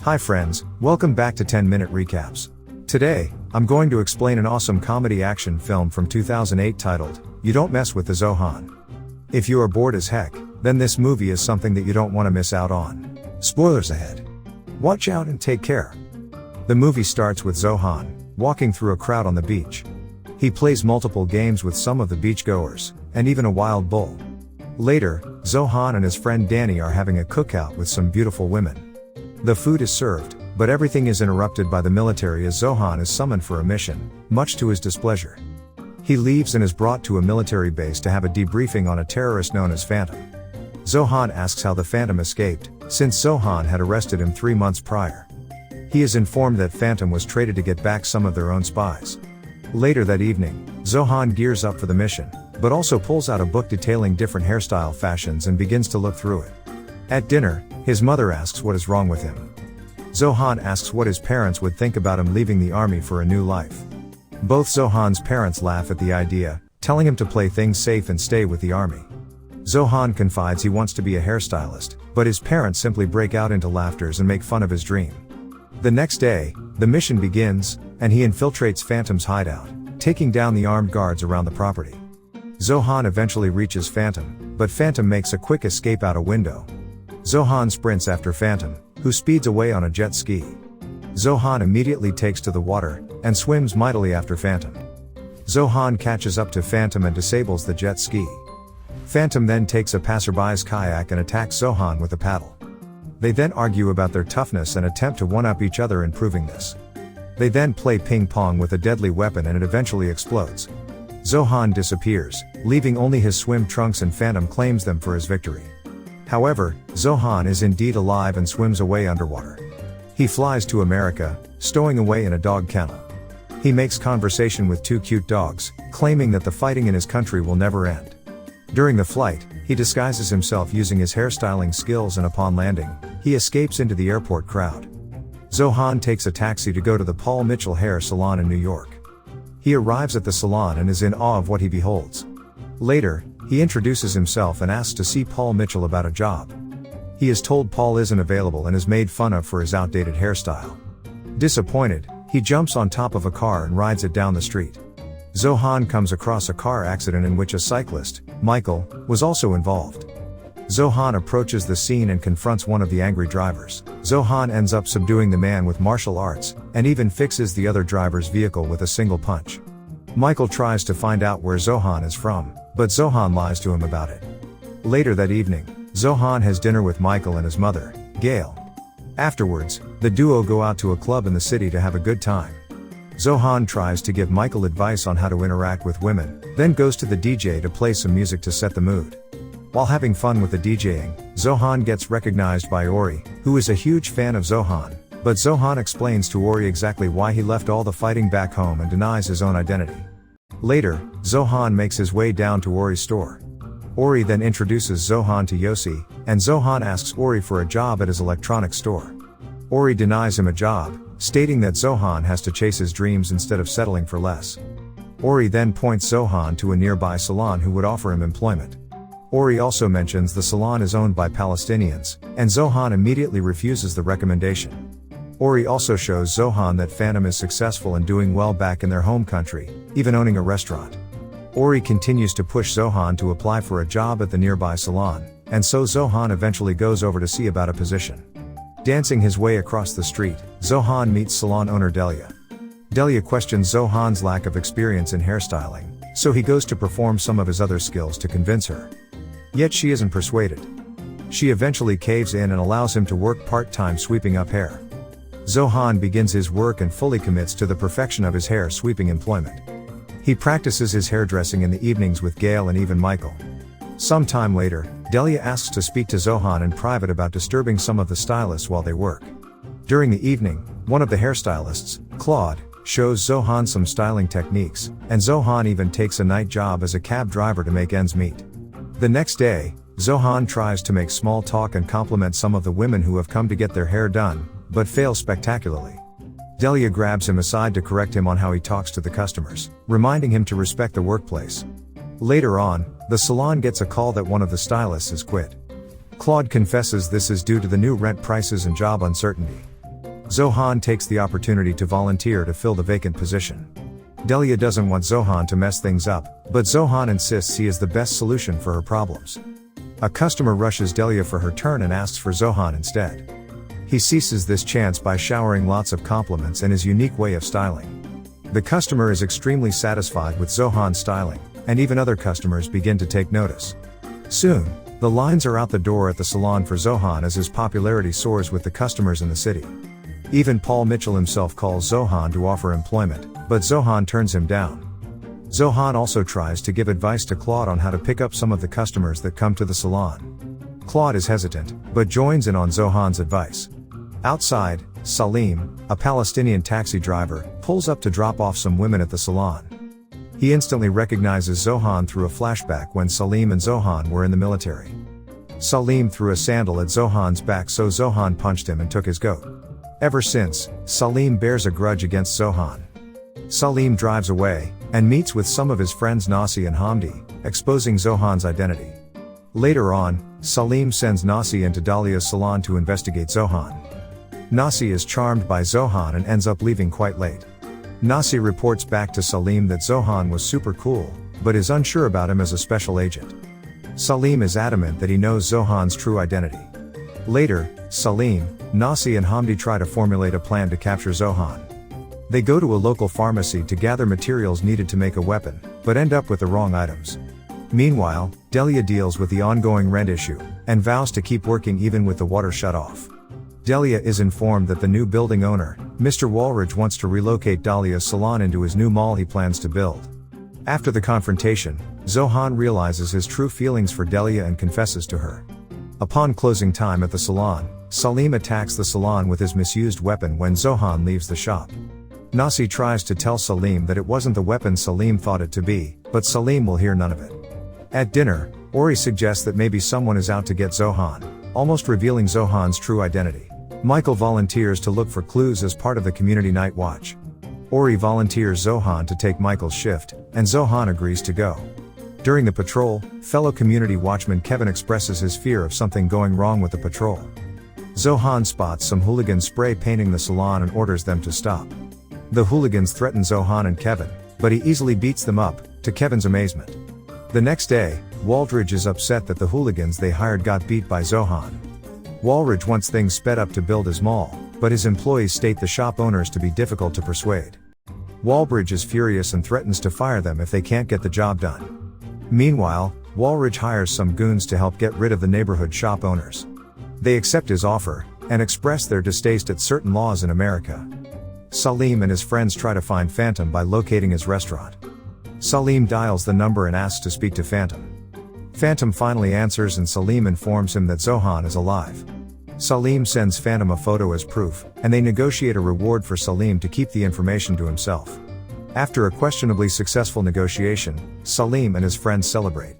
Hi friends, welcome back to 10-minute recaps. Today, I'm going to explain an awesome comedy action film from 2008 titled, You Don't Mess with the Zohan. If you are bored as heck, then this movie is something that you don't want to miss out on. Spoilers ahead. Watch out and take care. The movie starts with Zohan, walking through a crowd on the beach. He plays multiple games with some of the beachgoers, and even a wild bull. Later, Zohan and his friend Danny are having a cookout with some beautiful women. The food is served, but everything is interrupted by the military as Zohan is summoned for a mission, much to his displeasure. He leaves and is brought to a military base to have a debriefing on a terrorist known as Phantom. Zohan asks how the Phantom escaped, since Zohan had arrested him 3 months prior. He is informed that Phantom was traded to get back some of their own spies. Later that evening, Zohan gears up for the mission, but also pulls out a book detailing different hairstyle fashions and begins to look through it. At dinner, his mother asks what is wrong with him. Zohan asks what his parents would think about him leaving the army for a new life. Both Zohan's parents laugh at the idea, telling him to play things safe and stay with the army. Zohan confides he wants to be a hairstylist, but his parents simply break out into laughters and make fun of his dream. The next day, the mission begins, and he infiltrates Phantom's hideout, taking down the armed guards around the property. Zohan eventually reaches Phantom, but Phantom makes a quick escape out a window. Zohan sprints after Phantom, who speeds away on a jet ski. Zohan immediately takes to the water, and swims mightily after Phantom. Zohan catches up to Phantom and disables the jet ski. Phantom then takes a passerby's kayak and attacks Zohan with a paddle. They then argue about their toughness and attempt to one-up each other in proving this. They then play ping pong with a deadly weapon and it eventually explodes. Zohan disappears, leaving only his swim trunks and Phantom claims them for his victory. However, Zohan is indeed alive and swims away underwater. He flies to America, stowing away in a dog kennel. He makes conversation with 2 cute dogs, claiming that the fighting in his country will never end. During the flight, he disguises himself using his hairstyling skills and upon landing, he escapes into the airport crowd. Zohan takes a taxi to go to the Paul Mitchell hair salon in New York. He arrives at the salon and is in awe of what he beholds. Later, he introduces himself and asks to see Paul Mitchell about a job. He is told Paul isn't available and is made fun of for his outdated hairstyle. Disappointed, he jumps on top of a car and rides it down the street. Zohan comes across a car accident in which a cyclist, Michael, was also involved. Zohan approaches the scene and confronts one of the angry drivers. Zohan ends up subduing the man with martial arts, and even fixes the other driver's vehicle with a single punch. Michael tries to find out where Zohan is from, but Zohan lies to him about it. Later that evening, Zohan has dinner with Michael and his mother, Gail. Afterwards, the duo go out to a club in the city to have a good time. Zohan tries to give Michael advice on how to interact with women, then goes to the DJ to play some music to set the mood. While having fun with the DJing, Zohan gets recognized by Ori, who is a huge fan of Zohan, but Zohan explains to Ori exactly why he left all the fighting back home and denies his own identity. Later, Zohan makes his way down to Ori's store. Ori then introduces Zohan to Yossi, and Zohan asks Ori for a job at his electronics store. Ori denies him a job, stating that Zohan has to chase his dreams instead of settling for less. Ori then points Zohan to a nearby salon who would offer him employment. Ori also mentions the salon is owned by Palestinians, and Zohan immediately refuses the recommendation. Ori also shows Zohan that Phantom is successful and doing well back in their home country, even owning a restaurant. Ori continues to push Zohan to apply for a job at the nearby salon, and so Zohan eventually goes over to see about a position. Dancing his way across the street, Zohan meets salon owner Dalia. Dalia questions Zohan's lack of experience in hairstyling, so he goes to perform some of his other skills to convince her. Yet she isn't persuaded. She eventually caves in and allows him to work part-time sweeping up hair. Zohan begins his work and fully commits to the perfection of his hair sweeping employment. He practices his hairdressing in the evenings with Gail and even Michael. Some time later, Dalia asks to speak to Zohan in private about disturbing some of the stylists while they work. During the evening, one of the hairstylists, Claude, shows Zohan some styling techniques, and Zohan even takes a night job as a cab driver to make ends meet. The next day, Zohan tries to make small talk and compliment some of the women who have come to get their hair done, but fails spectacularly. Dalia grabs him aside to correct him on how he talks to the customers, reminding him to respect the workplace. Later on, the salon gets a call that one of the stylists has quit. Claude confesses this is due to the new rent prices and job uncertainty. Zohan takes the opportunity to volunteer to fill the vacant position. Dalia doesn't want Zohan to mess things up, but Zohan insists he is the best solution for her problems. A customer rushes Dalia for her turn and asks for Zohan instead. He seizes this chance by showering lots of compliments and his unique way of styling. The customer is extremely satisfied with Zohan's styling, and even other customers begin to take notice. Soon, the lines are out the door at the salon for Zohan as his popularity soars with the customers in the city. Even Paul Mitchell himself calls Zohan to offer employment, but Zohan turns him down. Zohan also tries to give advice to Claude on how to pick up some of the customers that come to the salon. Claude is hesitant, but joins in on Zohan's advice. Outside, Salim, a Palestinian taxi driver, pulls up to drop off some women at the salon. He instantly recognizes Zohan through a flashback when Salim and Zohan were in the military. Salim threw a sandal at Zohan's back, so Zohan punched him and took his goat. Ever since, Salim bears a grudge against Zohan. Salim drives away, and meets with some of his friends Nasi and Hamdi, exposing Zohan's identity. Later on, Salim sends Nasi into Dalia's salon to investigate Zohan. Nasi is charmed by Zohan and ends up leaving quite late. Nasi reports back to Salim that Zohan was super cool, but is unsure about him as a special agent. Salim is adamant that he knows Zohan's true identity. Later, Salim, Nasi and Hamdi try to formulate a plan to capture Zohan. They go to a local pharmacy to gather materials needed to make a weapon, but end up with the wrong items. Meanwhile, Dalia deals with the ongoing rent issue, and vows to keep working even with the water shut off. Dalia is informed that the new building owner, Mr. Walridge, wants to relocate Dalia's salon into his new mall he plans to build. After the confrontation, Zohan realizes his true feelings for Dalia and confesses to her. Upon closing time at the salon, Salim attacks the salon with his misused weapon when Zohan leaves the shop. Nasi tries to tell Salim that it wasn't the weapon Salim thought it to be, but Salim will hear none of it. At dinner, Ori suggests that maybe someone is out to get Zohan, almost revealing Zohan's true identity. Michael volunteers to look for clues as part of the community night watch. Ori volunteers Zohan to take Michael's shift, and Zohan agrees to go. During the patrol, fellow community watchman Kevin expresses his fear of something going wrong with the patrol. Zohan spots some hooligans spray painting the salon and orders them to stop. The hooligans threaten Zohan and Kevin, but he easily beats them up, to Kevin's amazement. The next day, Walridge is upset that the hooligans they hired got beat by Zohan. Walridge wants things sped up to build his mall, but his employees state the shop owners to be difficult to persuade. Walridge is furious and threatens to fire them if they can't get the job done. Meanwhile, Walridge hires some goons to help get rid of the neighborhood shop owners. They accept his offer, and express their distaste at certain laws in America. Salim and his friends try to find Phantom by locating his restaurant. Salim dials the number and asks to speak to Phantom. Phantom finally answers and Salim informs him that Zohan is alive. Salim sends Phantom a photo as proof, and they negotiate a reward for Salim to keep the information to himself. After a questionably successful negotiation, Salim and his friends celebrate.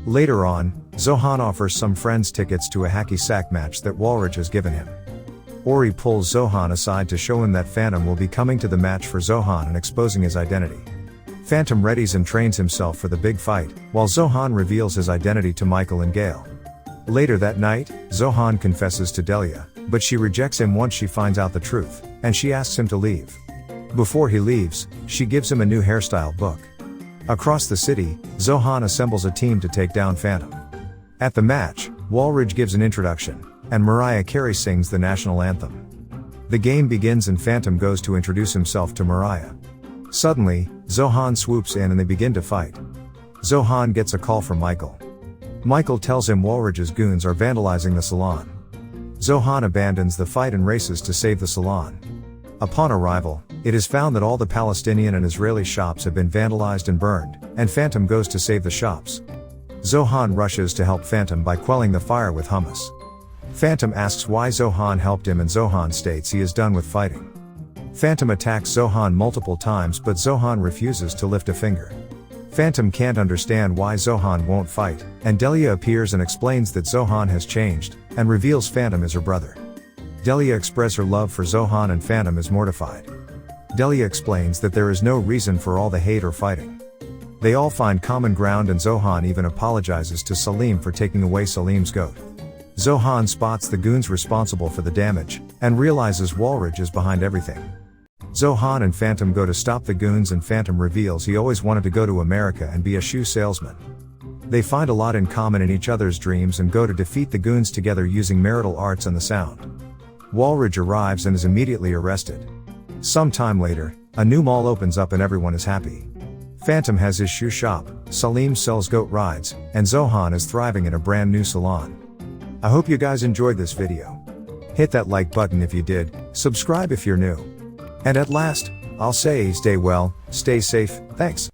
Later on, Zohan offers some friends tickets to a hacky sack match that Walridge has given him. Ori pulls Zohan aside to show him that Phantom will be coming to the match for Zohan and exposing his identity. Phantom readies and trains himself for the big fight, while Zohan reveals his identity to Michael and Gail. Later that night, Zohan confesses to Dalia, but she rejects him once she finds out the truth, and she asks him to leave. Before he leaves, she gives him a new hairstyle book. Across the city, Zohan assembles a team to take down Phantom. At the match, Walridge gives an introduction, and Mariah Carey sings the national anthem. The game begins and Phantom goes to introduce himself to Mariah. Suddenly, Zohan swoops in and they begin to fight. Zohan gets a call from Michael. Michael tells him Walridge's goons are vandalizing the salon. Zohan abandons the fight and races to save the salon. Upon arrival, it is found that all the Palestinian and Israeli shops have been vandalized and burned, and Phantom goes to save the shops. Zohan rushes to help Phantom by quelling the fire with hummus. Phantom asks why Zohan helped him and Zohan states he is done with fighting. Phantom attacks Zohan multiple times but Zohan refuses to lift a finger. Phantom can't understand why Zohan won't fight, and Dalia appears and explains that Zohan has changed, and reveals Phantom is her brother. Dalia expresses her love for Zohan and Phantom is mortified. Dalia explains that there is no reason for all the hate or fighting. They all find common ground and Zohan even apologizes to Salim for taking away Salim's goat. Zohan spots the goons responsible for the damage, and realizes Walridge is behind everything. Zohan and Phantom go to stop the goons, and Phantom reveals he always wanted to go to America and be a shoe salesman. They find a lot in common in each other's dreams and go to defeat the goons together using marital arts and the sound. Walridge arrives and is immediately arrested. Some time later, a new mall opens up and everyone is happy. Phantom has his shoe shop, Salim sells goat rides, and Zohan is thriving in a brand new salon. I hope you guys enjoyed this video. Hit that like button if you did, subscribe if you're new. And at last, I'll say stay well, stay safe, thanks.